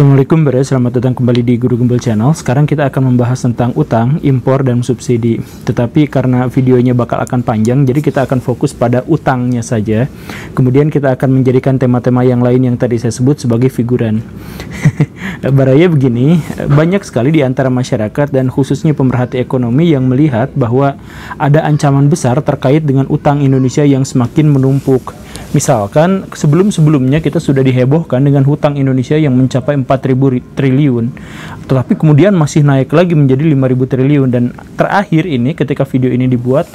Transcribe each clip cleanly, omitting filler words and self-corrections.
Assalamualaikum Bre, selamat datang kembali di Guru Gembel Channel. Sekarang kita akan membahas tentang utang, impor, dan subsidi. Tetapi karena videonya bakal akan panjang, jadi kita akan fokus pada utangnya saja. Kemudian kita akan menjadikan tema-tema yang lain yang tadi saya sebut sebagai figuran. Baraya begini, banyak sekali di antara masyarakat dan khususnya pemerhati ekonomi yang melihat bahwa ada ancaman besar terkait dengan utang Indonesia yang semakin menumpuk. Misalkan sebelum-sebelumnya kita sudah dihebohkan dengan hutang Indonesia yang mencapai 4.000 triliun, tetapi kemudian masih naik lagi menjadi 5.000 triliun, dan terakhir ini ketika video ini dibuat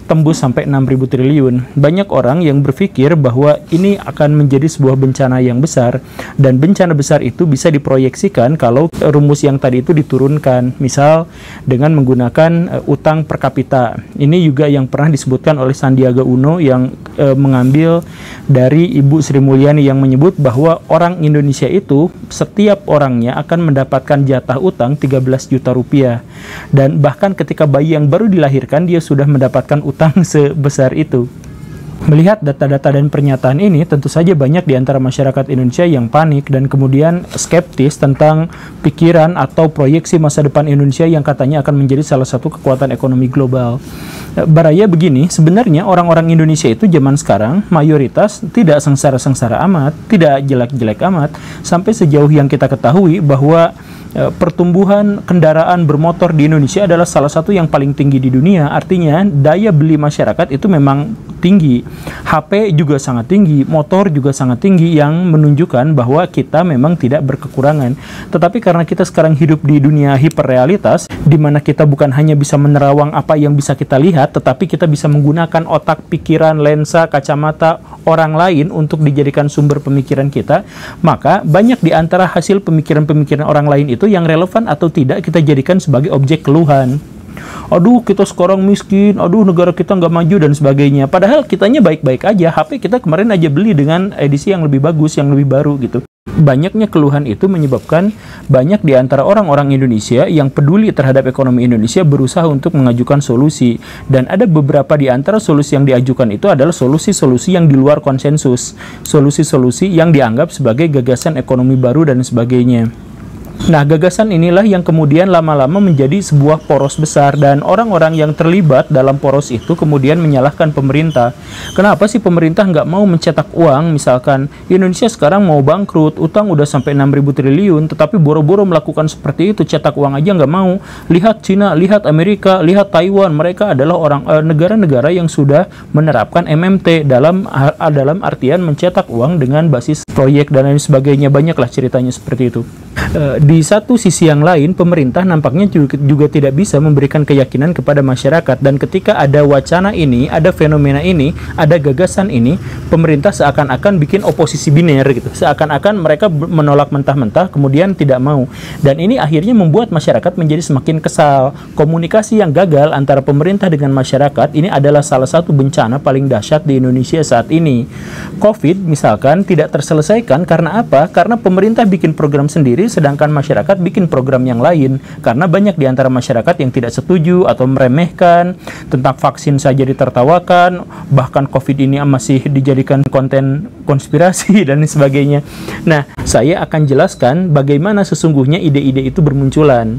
tembus sampai 6.000 triliun. Banyak orang yang berpikir bahwa ini akan menjadi sebuah bencana yang besar, dan bencana besar itu bisa diproyeksikan kalau rumus yang tadi itu diturunkan, misal dengan menggunakan utang per kapita. Ini juga yang pernah disebutkan oleh Sandiaga Uno yang mengambil dari Ibu Sri Mulyani yang menyebut bahwa orang Indonesia itu setiap orangnya akan mendapatkan jatah utang 13 juta rupiah, dan bahkan ketika bayi yang baru dilahirkan dia sudah mendapatkan utang sebesar itu. Melihat data-data dan pernyataan ini, tentu saja banyak di antara masyarakat Indonesia yang panik dan kemudian skeptis tentang pikiran atau proyeksi masa depan Indonesia yang katanya akan menjadi salah satu kekuatan ekonomi global. Baraya begini, sebenarnya orang-orang Indonesia itu zaman sekarang mayoritas tidak sengsara-sengsara amat, tidak jelek-jelek amat, sampai sejauh yang kita ketahui bahwa pertumbuhan kendaraan bermotor di Indonesia adalah salah satu yang paling tinggi di dunia. Artinya daya beli masyarakat itu memang tinggi. HP juga sangat tinggi, motor juga sangat tinggi, yang menunjukkan bahwa kita memang tidak berkekurangan. Tetapi karena kita sekarang hidup di dunia hiperrealitas, di mana kita bukan hanya bisa menerawang apa yang bisa kita lihat, tetapi kita bisa menggunakan otak, pikiran, lensa, kacamata orang lain untuk dijadikan sumber pemikiran kita, maka banyak di antara hasil pemikiran-pemikiran orang lain itu yang relevan atau tidak kita jadikan sebagai objek keluhan. Aduh, kita sekarang miskin, aduh negara kita nggak maju dan sebagainya. Padahal kitanya baik-baik aja, HP kita kemarin aja beli dengan edisi yang lebih bagus, yang lebih baru gitu. Banyaknya keluhan itu menyebabkan banyak di antara orang-orang Indonesia yang peduli terhadap ekonomi Indonesia berusaha untuk mengajukan solusi. Dan ada beberapa di antara solusi yang diajukan itu adalah solusi-solusi yang di luar konsensus, solusi-solusi yang dianggap sebagai gagasan ekonomi baru dan sebagainya. Nah, gagasan inilah yang kemudian lama-lama menjadi sebuah poros besar, dan orang-orang yang terlibat dalam poros itu kemudian menyalahkan pemerintah. Kenapa sih pemerintah nggak mau mencetak uang? Misalkan Indonesia sekarang mau bangkrut, utang udah sampai 6.000 triliun, tetapi boro-boro melakukan seperti itu, cetak uang aja nggak mau. Lihat Cina, lihat Amerika, lihat Taiwan, mereka adalah negara-negara yang sudah menerapkan MMT dalam artian mencetak uang dengan basis proyek dan lain sebagainya. Banyaklah ceritanya seperti itu. Di satu sisi yang lain, pemerintah nampaknya juga tidak bisa memberikan keyakinan kepada masyarakat, dan ketika ada wacana ini, ada fenomena ini, ada gagasan ini, pemerintah seakan-akan bikin oposisi biner gitu, seakan-akan mereka menolak mentah-mentah kemudian tidak mau, dan ini akhirnya membuat masyarakat menjadi semakin kesal. Komunikasi yang gagal antara pemerintah dengan masyarakat ini adalah salah satu bencana paling dahsyat di Indonesia saat ini. COVID misalkan tidak terselesaikan karena apa? Karena pemerintah bikin program sendiri, sedangkan masyarakat bikin program yang lain, karena banyak di antara masyarakat yang tidak setuju atau meremehkan. Tentang vaksin saja ditertawakan, bahkan COVID ini masih dijadikan konten konspirasi dan sebagainya. Nah, saya akan jelaskan bagaimana sesungguhnya ide-ide itu bermunculan.